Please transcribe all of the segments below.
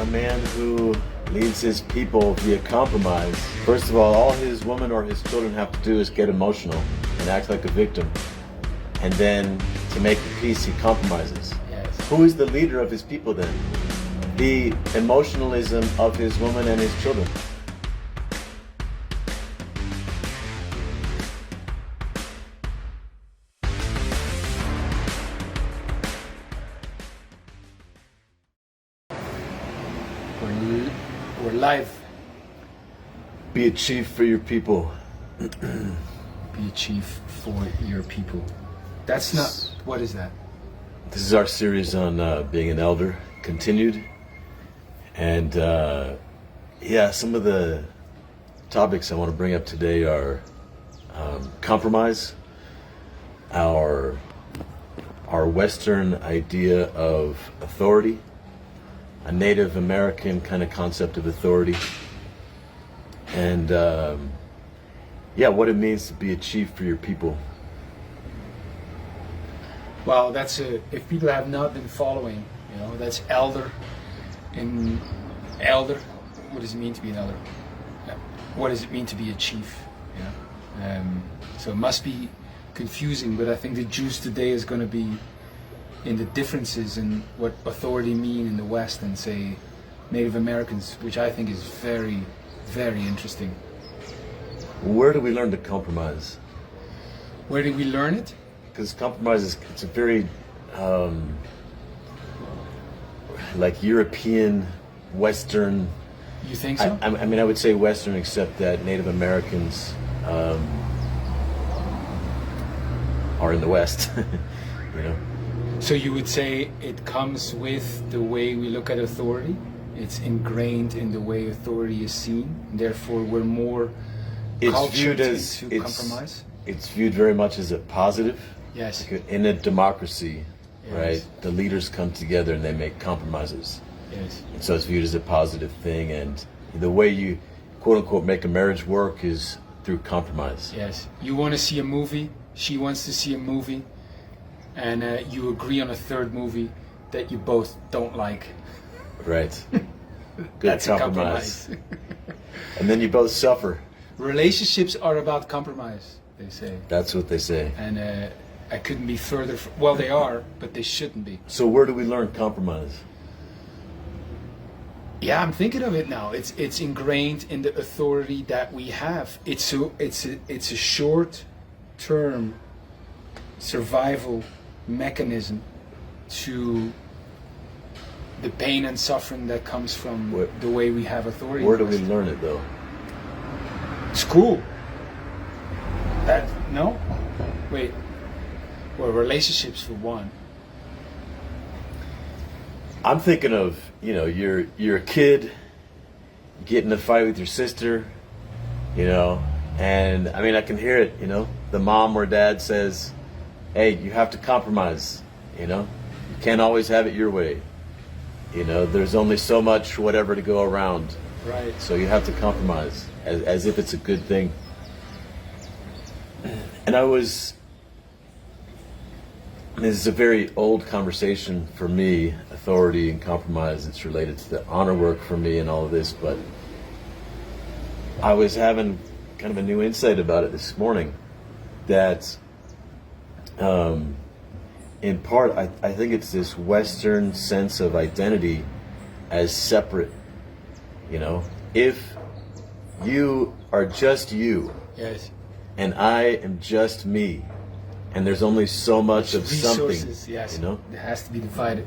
a man who leads his people via compromise, first of all his woman or his children have to do is get emotional and act like a victim. And then to make the peace, he compromises. Yes. Who is the leader of his people then? The emotionalism of his woman and his children. We're live. Be a chief for your people. Be a chief for your people. That's not, what is that? This is our series on being an elder, continued. And some of the topics I want to bring up today are compromise, our Western idea of authority, a Native American kind of concept of authority, and what it means to be a chief for your people. Well, that's if people have not been following, that's elder. In elder, what does it mean to be an elder? What does it mean to be a chief? So it must be confusing, but I think the juice today is going to be in the differences in what authority mean in the West and say Native Americans, which I think is very, very interesting. Where do we learn to compromise? Where did we learn it? Because compromise it's a very like European, Western. You think so? I mean, I would say Western, except that Native Americans are in the West. So you would say it comes with the way we look at authority? It's ingrained in the way authority is seen, and therefore we're more cultured to compromise? It's viewed very much as a positive. Yes. Like in a democracy, yes. Right? The leaders come together and they make compromises. Yes. And so it's viewed as a positive thing, and the way you, quote unquote, make a marriage work is through compromise. Yes. You want to see a movie, she wants to see a movie, and you agree on a third movie that you both don't like. Right. Good. That's compromise. And then you both suffer. Relationships are about compromise, they say. That's what they say. And I couldn't be further well, they are, but they shouldn't be. So where do we learn compromise? Yeah, I'm thinking of it now. It's ingrained in the authority that we have. It's a short-term survival mechanism to the pain and suffering that comes from the way we have authority. Where do we learn it, though? School. No? Wait. Well, relationships for one. I'm thinking of, you're a kid, you get in a fight with your sister, and I mean, I can hear it, the mom or dad says, hey, you have to compromise, you can't always have it your way. There's only so much whatever to go around. Right. So you have to compromise as if it's a good thing. And this is a very old conversation for me, authority and compromise. It's related to the honor work for me and all of this, but I was having kind of a new insight about it this morning that in part, I think it's this Western sense of identity as separate. If you are just you, yes, and I am just me, and there's only so much of resources, something, yes, it has to be divided.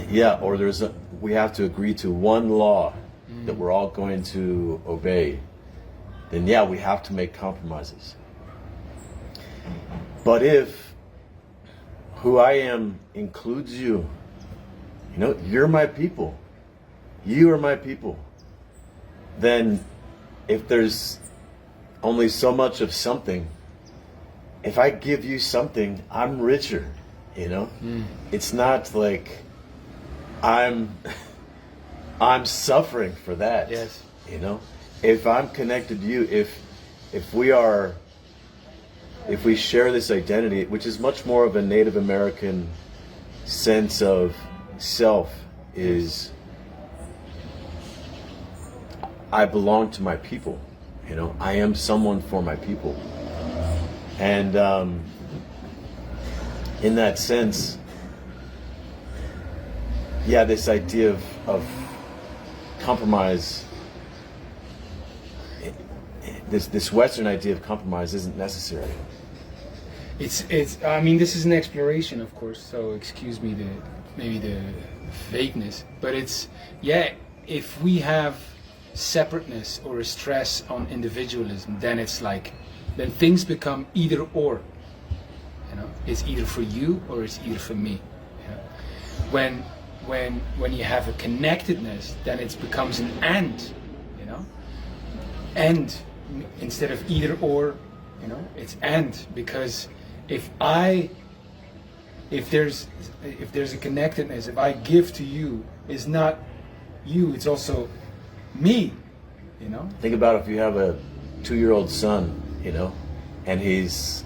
Yeah, or we have to agree to one law that we're all going to obey. Then we have to make compromises. But if who I am includes you, you're my people, you are my people, then if there's only so much of something, if I give you something, I'm richer, It's not like I'm suffering for that. Yes. If I'm connected to you, if we share this identity, which is much more of a Native American sense of self, is I belong to my people. You know, I am someone for my people. And in that sense, yeah, this idea of compromise, this Western idea of compromise isn't necessary. It's. I mean, this is an exploration, of course. So excuse me maybe the vagueness, but it's, yeah. If we have separateness or a stress on individualism, then it's like, then things become either or. You know, it's either for you or it's either for me. You know? When you have a connectedness, then it becomes an and. You know, and instead of either or. You know, it's and, because if there's a connectedness, if I give to you, it's not you, it's also me, you know? Think about if you have a 2-year-old son, you know, and he's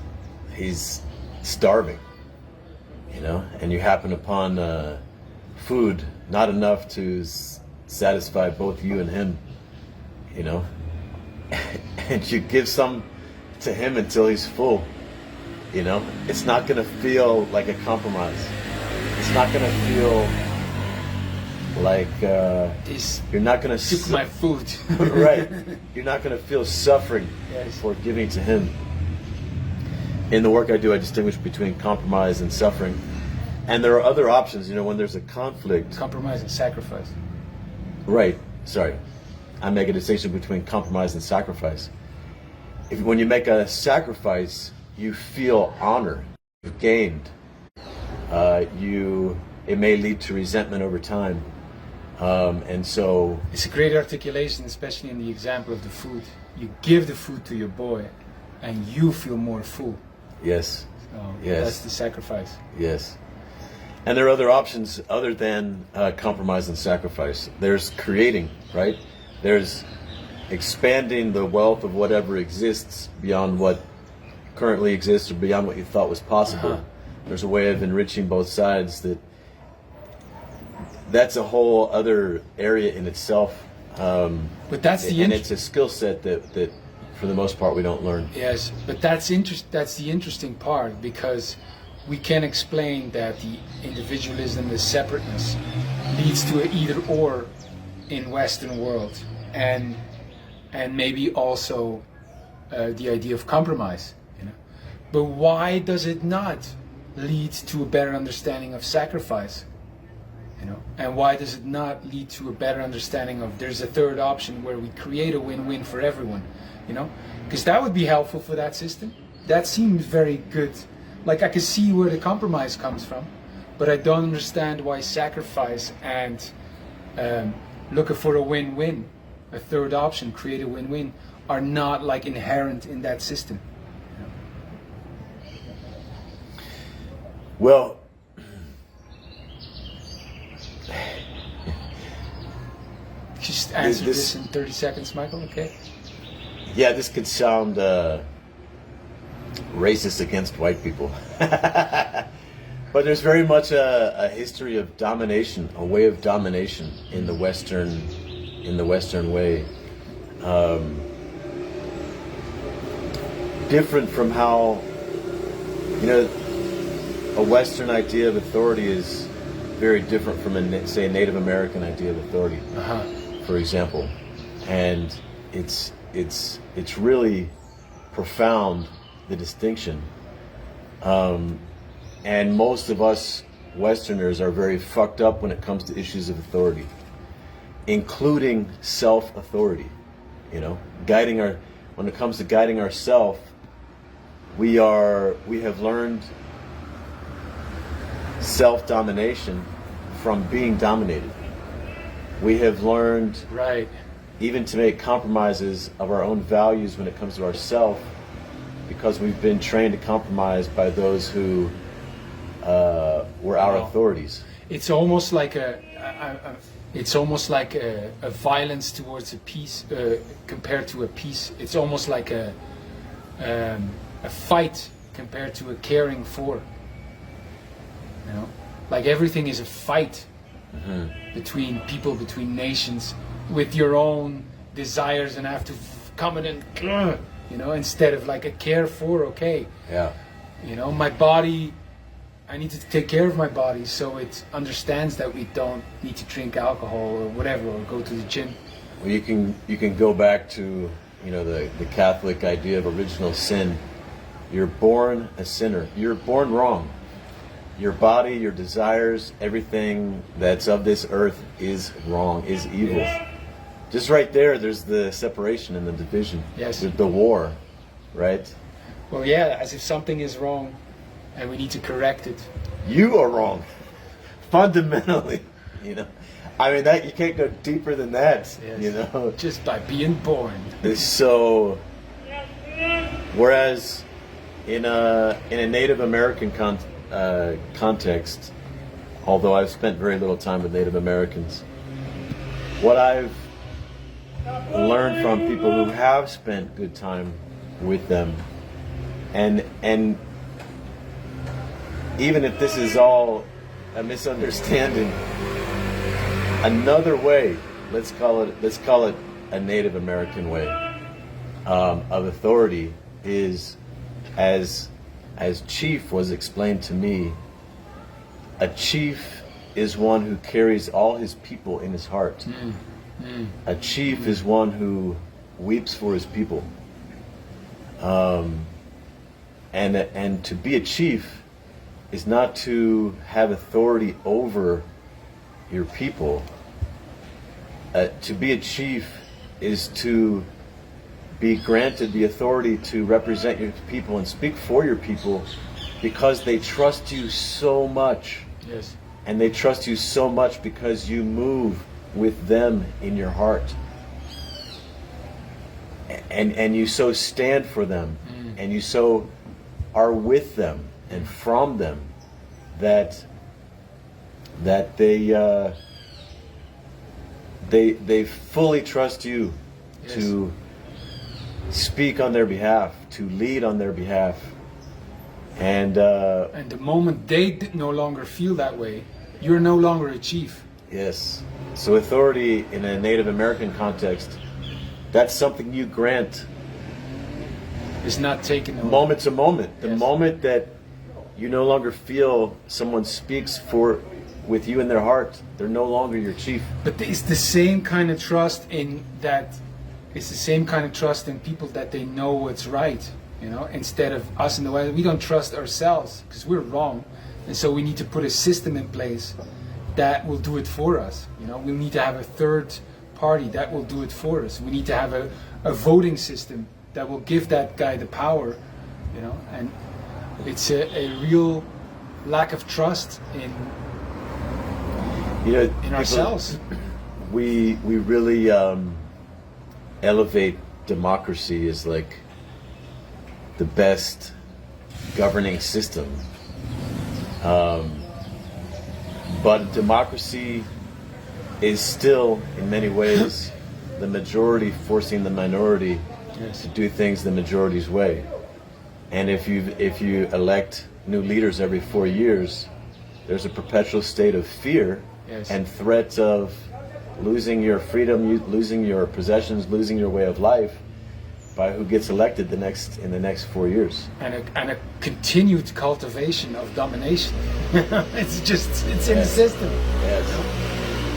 starving, you know, and you happen upon food not enough to satisfy both you and him, you know, and you give some to him until he's full, you know, it's not going to feel like a compromise. It's not going to feel like you're not going to took my food. Right, you're not going to feel suffering for giving to him. In the work I do, I distinguish between compromise and suffering, and there are other options. You know, when there's a conflict, compromise and sacrifice. Right, sorry, I make a distinction between compromise and sacrifice. When you make a sacrifice, you feel honor, you've gained. It may lead to resentment over time, and so it's a great articulation, especially in the example of the food. You give the food to your boy, and you feel more full. Yes. So yes. That's the sacrifice. Yes. And there are other options other than compromise and sacrifice. There's creating, right? There's expanding the wealth of whatever exists beyond what currently exists or beyond what you thought was possible. Uh-huh. There's a way of enriching both sides that's a whole other area in itself. But that's and it's a skill set that for the most part we don't learn. Yes, but that's the interesting part, because we can explain that the individualism, the separateness, leads to an either or in Western world, and maybe also the idea of compromise, you know. But why does it not lead to a better understanding of sacrifice, you know? And why does it not lead to a better understanding of there's a third option where we create a win-win for everyone, you know? Because that would be helpful for that system. That seems very good. Like, I can see where the compromise comes from, but I don't understand why sacrifice and looking for a win-win, a third option, create a win-win, are not like inherent in that system. Well, just answer this in 30 seconds, Michael, okay? Yeah, this could sound racist against white people. But there's very much a history of domination, a way of domination in the Western way. Different from how, you know, a Western idea of authority is very different from say a Native American idea of authority, for example. And it's really profound, the distinction. And most of us Westerners are very fucked up when it comes to issues of authority, including self-authority. You know, when it comes to guiding ourself, we have learned self-domination from being dominated. We have learned even to make compromises of our own values when it comes to ourself, because we've been trained to compromise by those who were our authorities. It's almost like a violence towards a peace compared to a peace. It's almost like a fight compared to a caring for. You know, like everything is a fight between people, between nations, with your own desires and I have to come in and, instead of like a care for, okay. Yeah. My body, I need to take care of my body so it understands that we don't need to drink alcohol or whatever, or go to the gym. Well, you can go back to, the Catholic idea of original sin. You're born a sinner. You're born wrong. Your body, your desires, everything that's of this earth is wrong, is evil. Just right there's the separation and the division. Yes. The war, right? Well, yeah, as if something is wrong and we need to correct it. You are wrong. Fundamentally, I mean, that you can't go deeper than that, Yes. Just by being born. So, whereas in a Native American context, although I've spent very little time with Native Americans, what I've learned from people who have spent good time with them, and even if this is all a misunderstanding, another way, let's call it a Native American way of authority is, as chief was explained to me, a chief is one who carries all his people in his heart. A chief is one who weeps for his people. And to be a chief is not to have authority over your people. To be a chief is to be granted the authority to represent your people and speak for your people, because they trust you so much. Yes. And they trust you so much because you move with them in your heart. And you so stand for them, and you so are with them and from them, that they fully trust you. Yes. To speak on their behalf, to lead on their behalf. And the moment they no longer feel that way, you're no longer a chief. Yes. So authority in a Native American context, that's something you grant. It's not taken away. Moment to moment. The Yes. moment that you no longer feel someone speaks with you in their heart, they're no longer your chief. But it's the same kind of trust in that. It's the same kind of trust in people that they know what's right. Instead of us in the West, we don't trust ourselves because we're wrong, and so we need to put a system in place that will do it for us. We need to have a third party that will do it for us. We need to have a voting system that will give that guy the power. And it's a real lack of trust in ourselves. We really elevate democracy as like the best governing system, but democracy is still in many ways the majority forcing the minority. Yes. To do things the majority's way. And if you elect new leaders every 4 years, there's a perpetual state of fear. Yes. And threat of losing your freedom, losing your possessions, losing your way of life by who gets elected in the next 4 years. And a continued cultivation of domination. It's in the system. Yes.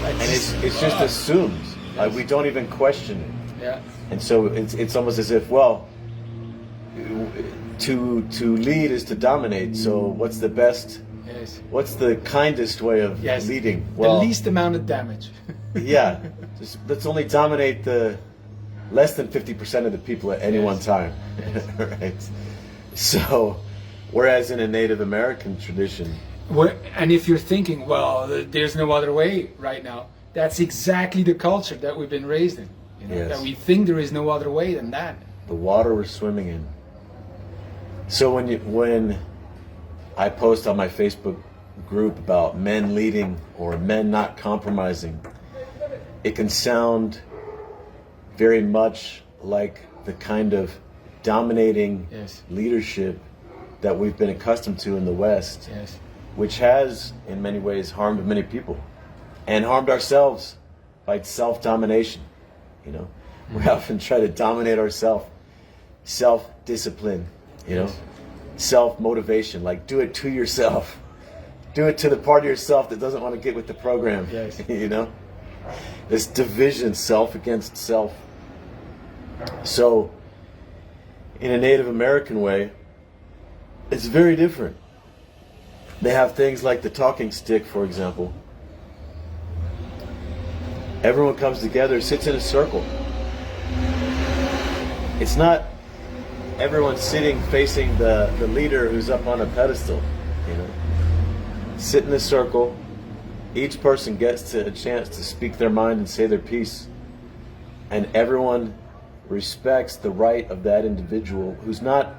And it's just assumed. Yes. Like we don't even question it. Yeah. And so it's almost as if, to lead is to dominate. So what's the best? Yes. What's the kindest way of leading? Well, the least amount of damage. Yeah. Let's only dominate the less than 50% of the people at any one time. Yes. Right. So, whereas in a Native American tradition, and if you're thinking, there's no other way right now, that's exactly the culture that we've been raised in. Yes. That we think there is no other way than that. The water we're swimming in. So when I post on my Facebook group about men leading or men not compromising, it can sound very much like the kind of dominating leadership that we've been accustomed to in the West, which has in many ways harmed many people and harmed ourselves by self-domination. We often try to dominate ourselves. Self-discipline, self-motivation, like do it to yourself. Do it to the part of yourself that doesn't want to get with the program. Yes. This division, self against self. So, in a Native American way, it's very different. They have things like the talking stick, for example. Everyone comes together, sits in a circle. It's not everyone sitting facing the leader who's up on a pedestal. Sit in a circle. Each person gets a chance to speak their mind and say their piece. And everyone respects the right of that individual who's not,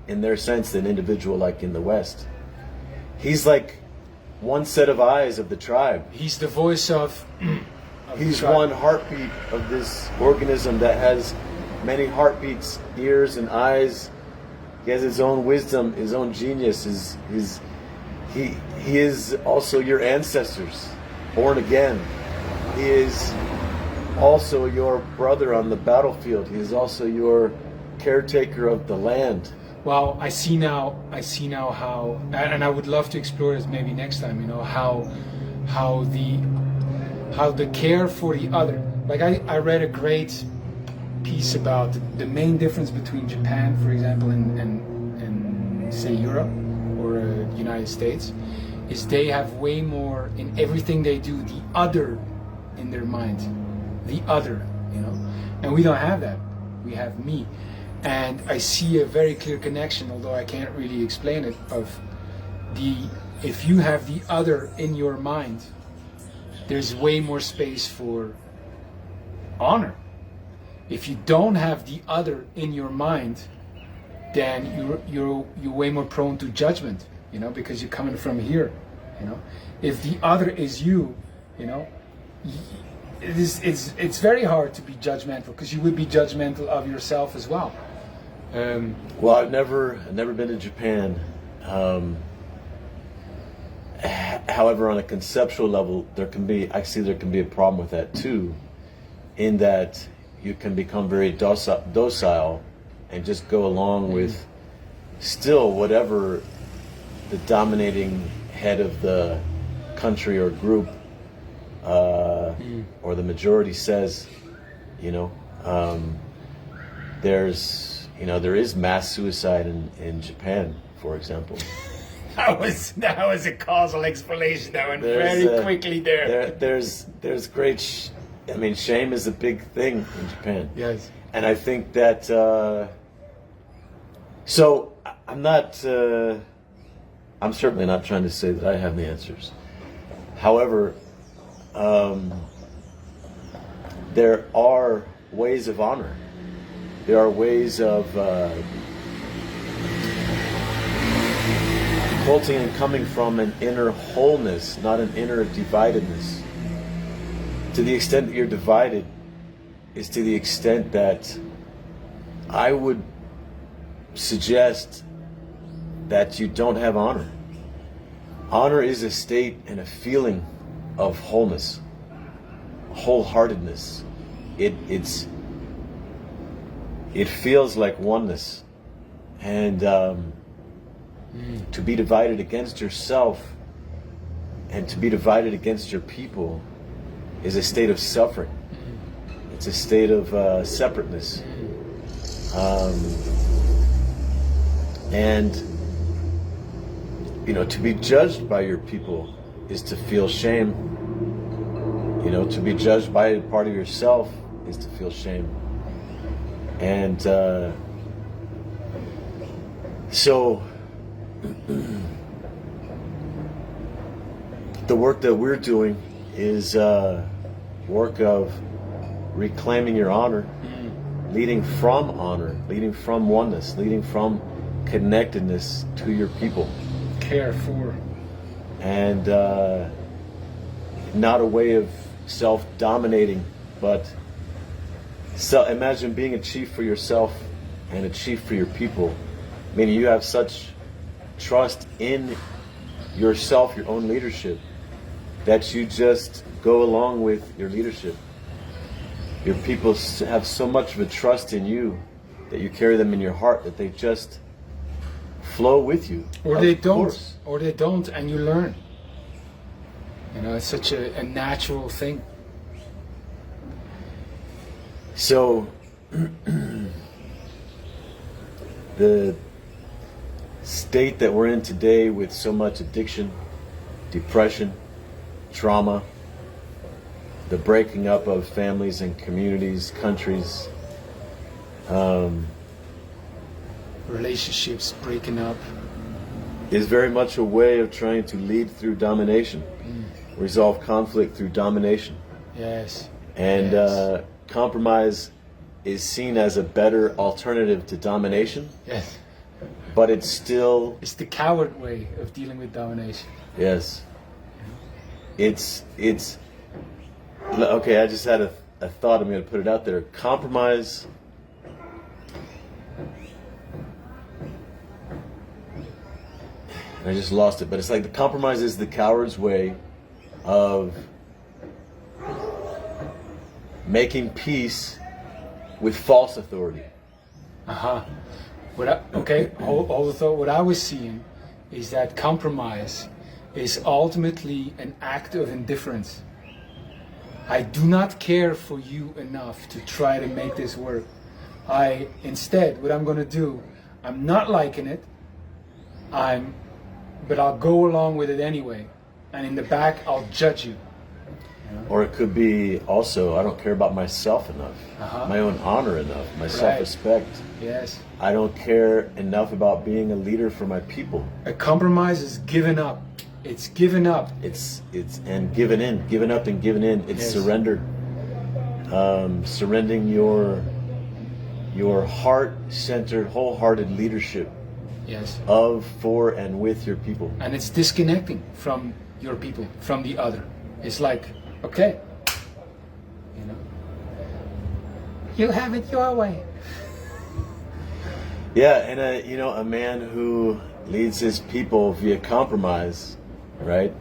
in their sense, an individual like in the West. He's like one set of eyes of the tribe. He's the voice of He's one heartbeat of this organism that has many heartbeats, ears and eyes. He has his own wisdom, his own genius. He is also your ancestors, born again. He is also your brother on the battlefield. He is also your caretaker of the land. Well, I see now how, and I would love to explore this maybe next time. How the care for the other. Like I read a great piece about the main difference between Japan, for example, and say Europe or the United States, is they have way more in everything they do the other in their mind, the other, and we don't have that. We have me. And I see a very clear connection, although I can't really explain it, of if you have the other in your mind, there's way more space for honor. If you don't have the other in your mind, then you're way more prone to judgment, because you're coming from here, If the other is you, it's very hard to be judgmental, because you would be judgmental of yourself as well. Well, I've never been to Japan. However, on a conceptual level, there can be a problem with that too, in that you can become very docile and just go along with still whatever the dominating head of the country or group or the majority says. There is mass suicide in Japan, for example. That was a causal explanation that went very quickly there. There's great. Shame is a big thing in Japan. Yes. And I think that. So I'm not. I'm certainly not trying to say that I have the answers. However, there are ways of honor. There are ways of culting and coming from an inner wholeness, not an inner dividedness. To the extent that you're divided is to the extent that I would suggest that you don't have honor. Honor is a state and a feeling of wholeness, wholeheartedness. It feels like oneness, and to be divided against yourself and to be divided against your people is a state of suffering. It's a state of separateness, and to be judged by your people is to feel shame. To be judged by a part of yourself is to feel shame. And so the work that we're doing is work of reclaiming your honor, leading from honor, leading from oneness, leading from connectedness to your people. Care for. And not a way of self-dominating, but imagine being a chief for yourself and a chief for your people. Meaning you have such trust in yourself, your own leadership, that you just go along with your leadership. your people have so much of a trust in you that you carry them in your heart that they just flow with you. Or they don't. Or they don't, and you learn. You know, it's such a natural thing. So, the state that we're in today with so much addiction, depression, trauma, the breaking up of families and communities, countries, relationships breaking up, is very much a way of trying to lead through domination, resolve conflict through domination. Yes. And yes. Compromise is seen as a better alternative to domination. Yes. But it's still... It's the coward way of dealing with domination. Yes. It's... Okay, I just had a thought. I'm going to put it out there. Compromise... I just lost it, but it's like the compromise is the coward's way of making peace with false authority. Uh-huh. Hold the thought. What I was seeing is that compromise is ultimately an act of indifference. I do not care for you enough to try to make this work. Instead, what I'm going to do, I'm not liking it, but I'll go along with it anyway. And in the back, I'll judge you. Or it could be also, I don't care about myself enough, my own honor enough, my self-respect. Yes. I don't care enough about being a leader for my people. A compromise is giving up. It's giving up. It's and giving in, giving up and giving in. It's surrendered. Surrendering your heart-centered, wholehearted leadership. Yes. Of, for, and with your people. And it's disconnecting from your people, from the other. It's like, okay, you know, you have it your way. Yeah, and a man who leads his people via compromise, right?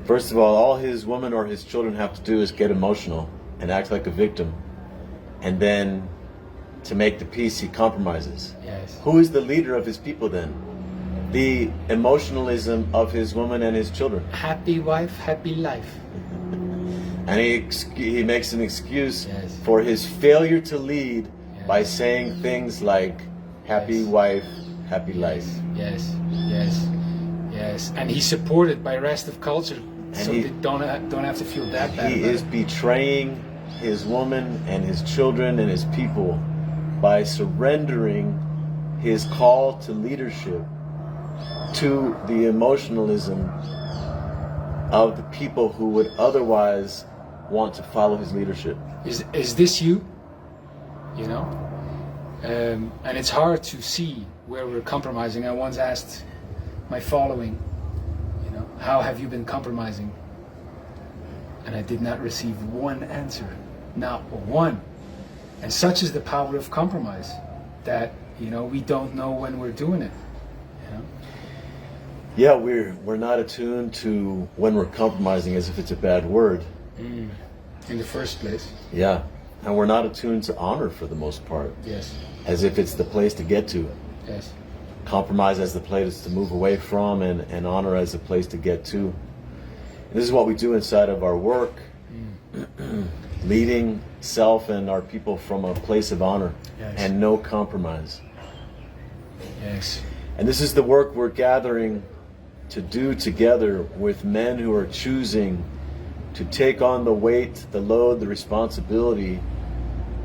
First of all his woman or his children have to do is get emotional and act like a victim, and then to make the peace, he compromises. Yes. Who is the leader of his people then? The emotionalism of his woman and his children. Happy wife, happy life. And he makes an excuse for his failure to lead by saying things like, happy wife, happy life. Yes, yes, yes. And he's supported by the rest of culture, so they don't have to feel that bad. He is betraying his woman and his children and his people by surrendering his call to leadership to the emotionalism of the people who would otherwise want to follow his leadership. Is this you? You know? And it's hard to see where we're compromising. I once asked my following, you know, how have you been compromising? And I did not receive one answer. Not one. And such is the power of compromise that, you know, we don't know when we're doing it. You know? Yeah, we're not attuned to when we're compromising as if it's a bad word. In the first place. Yeah. And we're not attuned to honor for the most part. Yes. As if it's the place to get to. Yes. Compromise as the place to move away from, and honor as the place to get to. And this is what we do inside of our work. Leading self and our people from a place of honor and no compromise. Yes. And this is the work we're gathering to do together with men who are choosing to take on the weight, the load, the responsibility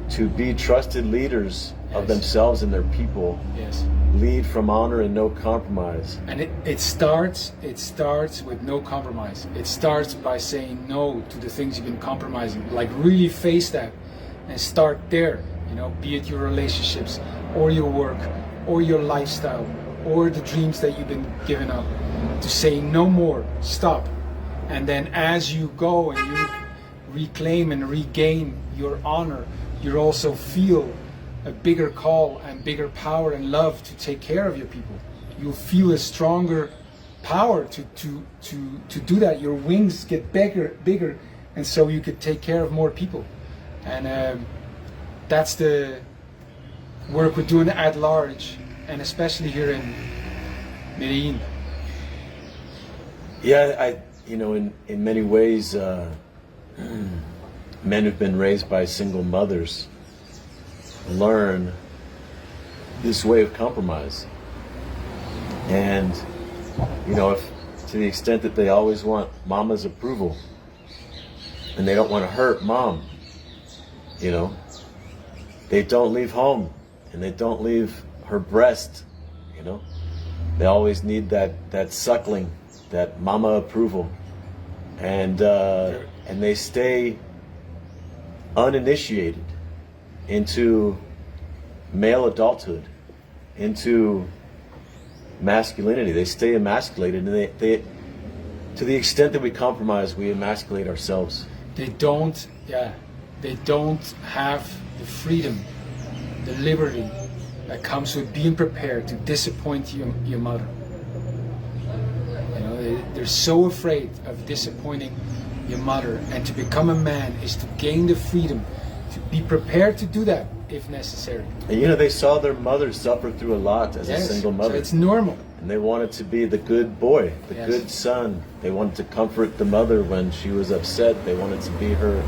to be trusted leaders of themselves and their people. Yes. Lead from honor and no compromise. And it starts with no compromise. It starts by saying no to the things you've been compromising. Like really face that and start there. You know, be it your relationships or your work or your lifestyle or the dreams that you've been giving up. To say no more, stop. And then as you go and you reclaim and regain your honor, you also feel a bigger call and bigger power and love to take care of your people. You'll feel a stronger power to do that. Your wings get bigger, and so you could take care of more people. And that's the work we're doing at large, and especially here in Medellín. Yeah, in many ways, men who've been raised by single mothers learn this way of compromise. And, if to the extent that they always want mama's approval and they don't want to hurt mom, they don't leave home and they don't leave her breast, They always need that suckling, that mama approval. And they stay uninitiated into male adulthood, into masculinity. They stay emasculated, and they to the extent that we compromise, we emasculate ourselves. They don't have the freedom, the liberty that comes with being prepared to disappoint your mother. They're so afraid of disappointing your mother, and to become a man is to gain the freedom to be prepared to do that if necessary. And they saw their mother suffer through a lot as a single mother. So it's normal. And they wanted to be the good boy, the Yes. good son. They wanted to comfort the mother when she was upset. They wanted to be her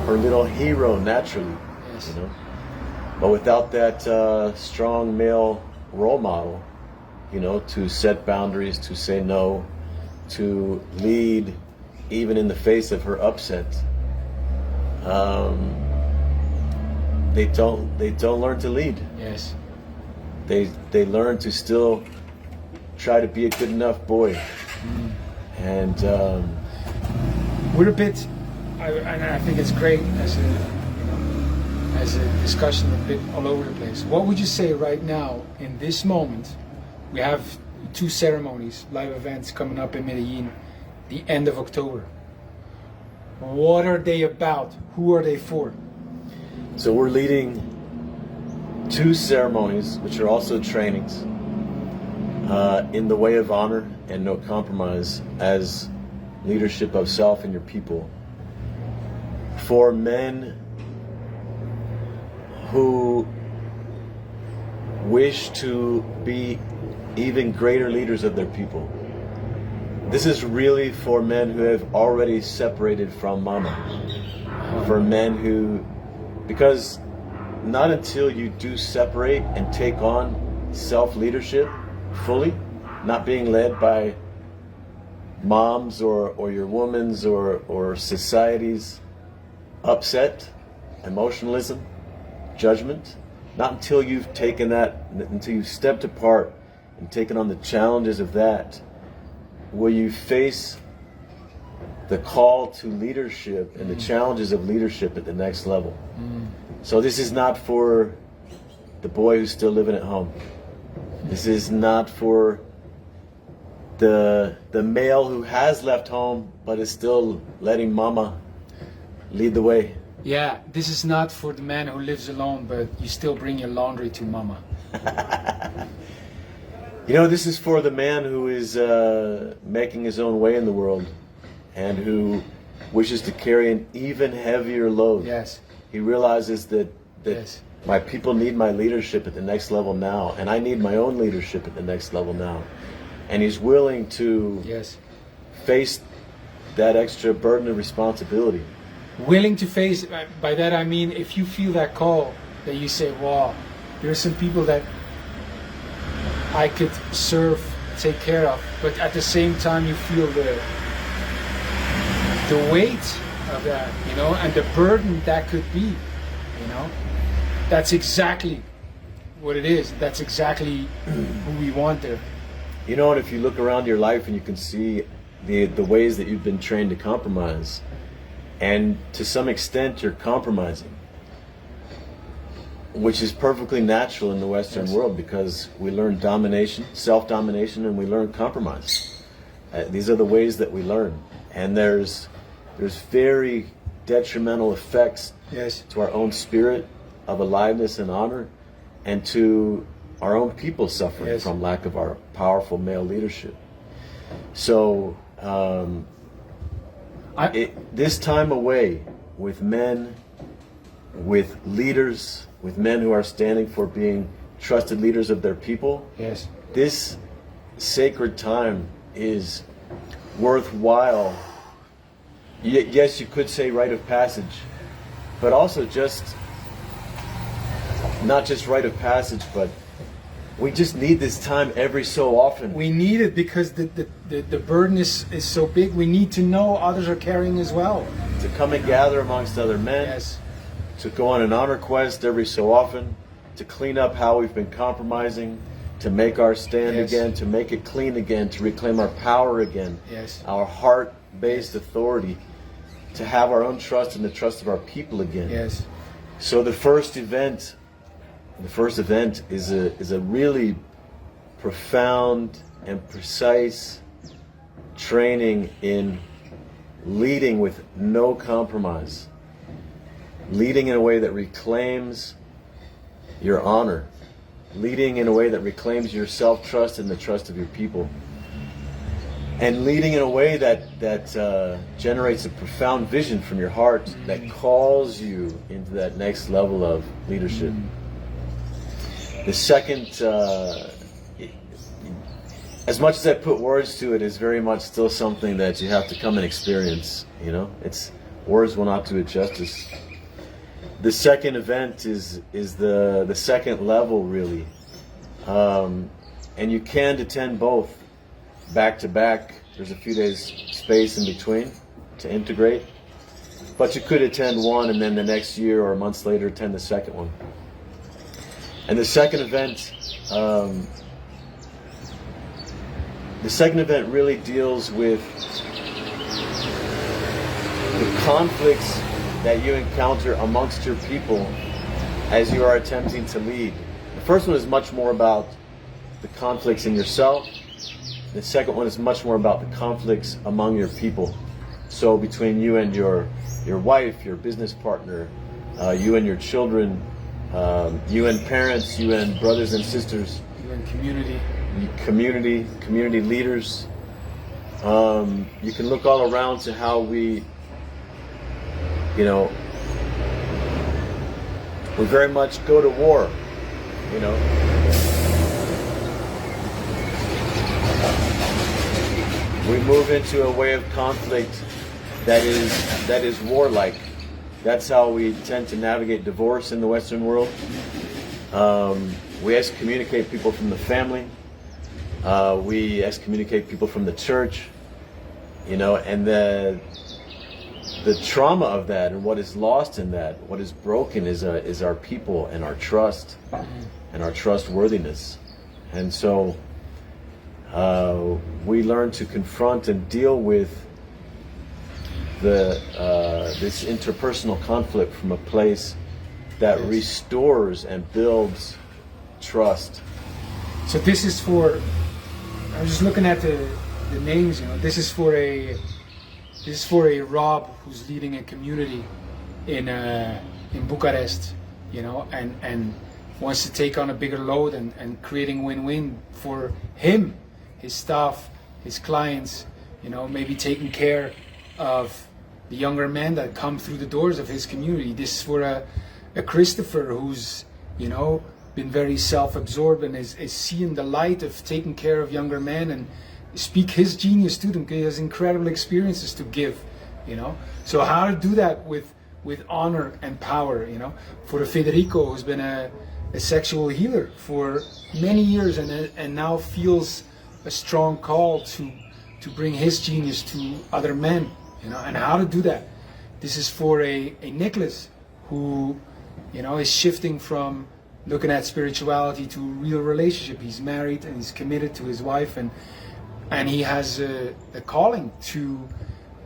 little hero naturally. Yes. But without that strong male role model, to set boundaries, to say no, to lead even in the face of her upset, they don't learn to lead. Yes. They learn to still try to be a good enough boy. And we're a bit, and I think it's great as a discussion, a bit all over the place. What would you say right now in this moment? We have 2 ceremonies, live events coming up in Medellín, the end of October. What are they about? Who are they for? so we're leading 2 ceremonies, which are also trainings, in the way of honor and no compromise as leadership of self and your people, for men who wish to be even greater leaders of their people. This is really for men who have already separated from mama. For men who, because not until you do separate and take on self-leadership fully, not being led by moms or your woman's or society's upset, emotionalism, judgment, not until you've taken that, until you've stepped apart and taken on the challenges of that, will you face the call to leadership and the challenges of leadership at the next level. So this is not for the boy who's still living at home. This is not for the male who has left home but is still letting mama lead the way. Yeah, this is not for the man who lives alone, but you still bring your laundry to mama. This is for the man who is making his own way in the world and who wishes to carry an even heavier load. Yes. He realizes that Yes. my people need my leadership at the next level now, and I need my own leadership at the next level now. And he's willing to Yes. face that extra burden of responsibility. Willing to face, by that I mean if you feel that call, that you say, wow, there are some people that I could serve, take care of, but at the same time you feel the weight of that, and the burden that could be, that's exactly what it is. That's exactly who we want there. And if you look around your life and you can see the ways that you've been trained to compromise, and to some extent you're compromising, which is perfectly natural in the Western Yes. world, because we learn domination, self-domination, and we learn compromise. These are the ways that we learn, and there's very detrimental effects Yes. to our own spirit of aliveness and honor, and to our own people suffering Yes. from lack of our powerful male leadership. So this time away with men with leaders, with men who are standing for being trusted leaders of their people. Yes. This sacred time is worthwhile. Yes, you could say rite of passage, but also just not just rite of passage, but we just need this time every so often. We need it because the burden is so big. We need to know others are carrying as well. To come and gather amongst other men. Yes. To go on an honor quest every so often. To clean up how we've been compromising. To make our stand Yes. again. To make it clean again. To reclaim our power again. Yes. Our heart-based authority. To have our own trust and the trust of our people again. Yes. So the first event is a really profound and precise training in leading with no compromise, leading in a way that reclaims your honor, leading in a way that reclaims your self-trust and the trust of your people, and leading in a way that generates a profound vision from your heart that calls you into that next level of leadership. The second, as much as I put words to it, is very much still something that you have to come and experience. You know, it's words will not do it justice. The second event is the second level, really, and you can attend both back to back. There's a few days space in between to integrate, but you could attend one and then the next year or months later attend the second one. And the second event really deals with the conflicts that you encounter amongst your people as you are attempting to lead. The first one is much more about the conflicts in yourself. The second one is much more about the conflicts among your people. So between you and your wife, your business partner, you and your children, you and parents, you and brothers and sisters, You and community leaders. You can look all around to how we very much go to war, We move into a way of conflict that is warlike. That's how we tend to navigate divorce in the Western world. We excommunicate people from the family. We excommunicate people from the church. And the trauma of that and what is lost in that, what is broken is our people and our trust and our trustworthiness. And so we learn to confront and deal with this interpersonal conflict from a place that restores and builds trust. So this is for, I was just looking at the names, this is for a Rob who's leading a community in Bucharest, and wants to take on a bigger load and creating win-win for him, his staff, his clients, maybe taking care of the younger men that come through the doors of his community. This is for a Christopher who's, been very self-absorbed and is seeing the light of taking care of younger men and speak his genius to them. He has incredible experiences to give, So how to do that with honor and power, For a Federico who's been a sexual healer for many years and now feels a strong call to bring his genius to other men, and how to do that. This is for a Nicholas who, is shifting from looking at spirituality to real relationship. He's married and he's committed to his wife, and he has a calling to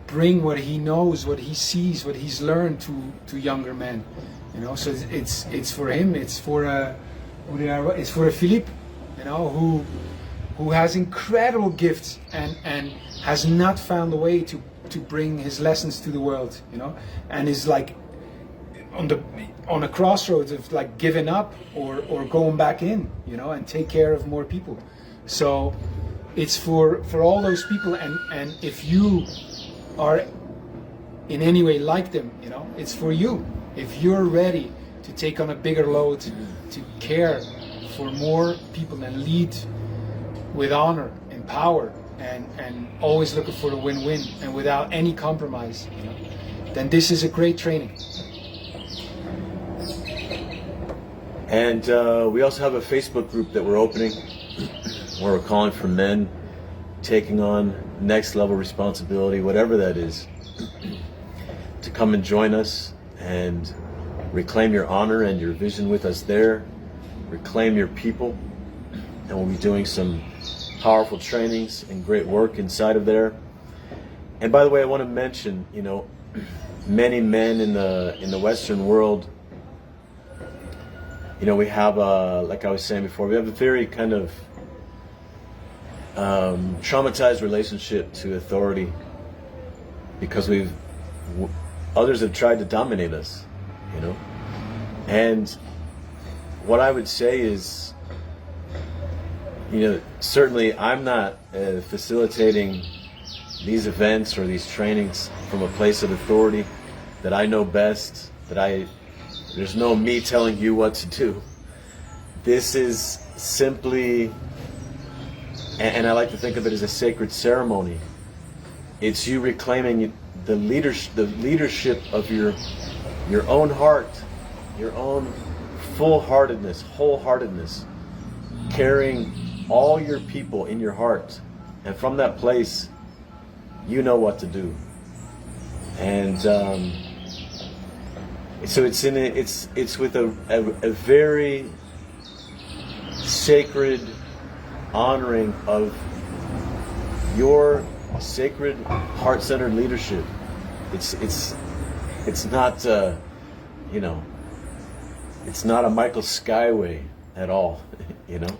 bring what he knows, what he sees, what he's learned to younger men. So it's for him. It's for a Philippe, who has incredible gifts and has not found a way to bring his lessons to the world, and is like on a crossroads of like giving up or going back in, and take care of more people. So it's for all those people, and if you are in any way like them, it's for you. If you're ready to take on a bigger load, to care for more people and lead with honor and power, and always looking for the win-win and without any compromise, then this is a great training. And we also have a Facebook group that we're opening where we're calling for men taking on next level responsibility, whatever that is, to come and join us and reclaim your honor and your vision with us there, reclaim your people, and we'll be doing some powerful trainings and great work inside of there. And by the way, I want to mention, many men in the Western world, we have, like I was saying before, we have a very kind of traumatized relationship to authority because others have tried to dominate us, And what I would say is, certainly I'm not facilitating these events or these trainings from a place of authority that I know best, there's no me telling you what to do. This is simply, and I like to think of it as a sacred ceremony. It's you reclaiming the leadership of your own heart, your own wholeheartedness, carrying all your people in your heart, and from that place, you know what to do. And so it's with a very sacred honoring of your sacred heart-centered leadership. It's not it's not a Michael way at all,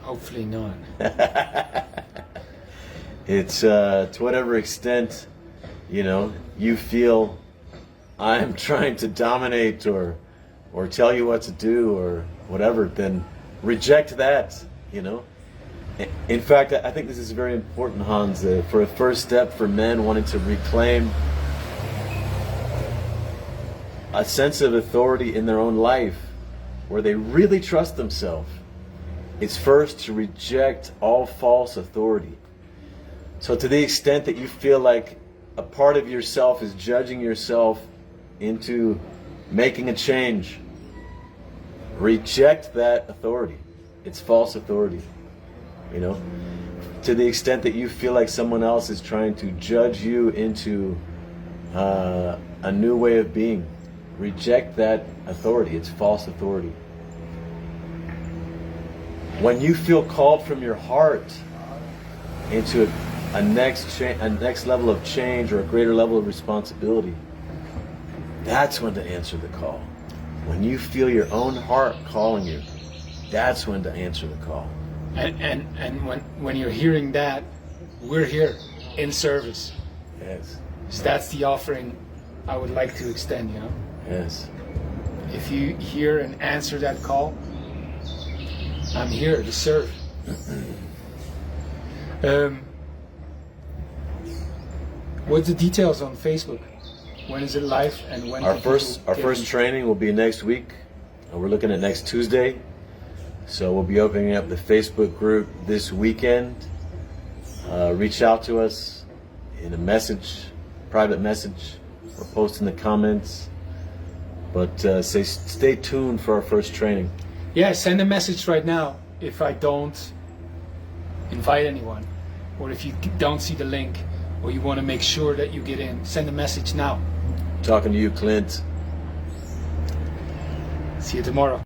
Hopefully not. It's to whatever extent you feel I'm trying to dominate or tell you what to do or whatever, then reject that. In fact, I think this is very important, Hans, for a first step for men wanting to reclaim a sense of authority in their own life where they really trust themselves. It's first to reject all false authority. So to the extent that you feel like a part of yourself is judging yourself into making a change, reject that authority. It's false authority. To the extent that you feel like someone else is trying to judge you into a new way of being, reject that authority. It's false authority. When you feel called from your heart into a next level of change or a greater level of responsibility, that's when to answer the call. When you feel your own heart calling you, that's when to answer the call. And when you're hearing that, we're here in service. Yes. So that's the offering I would like to extend, Yes. If you hear and answer that call, I'm here to serve. What's the details on Facebook? When is it live and when? Our first training will be next week. We're looking at next Tuesday. So we'll be opening up the Facebook group this weekend. Reach out to us in a private message, or post in the comments. But stay tuned for our first training. Yeah, send a message right now if I don't invite anyone, or if you don't see the link, or you want to make sure that you get in. Send a message now. Talking to you, Clint. See you tomorrow.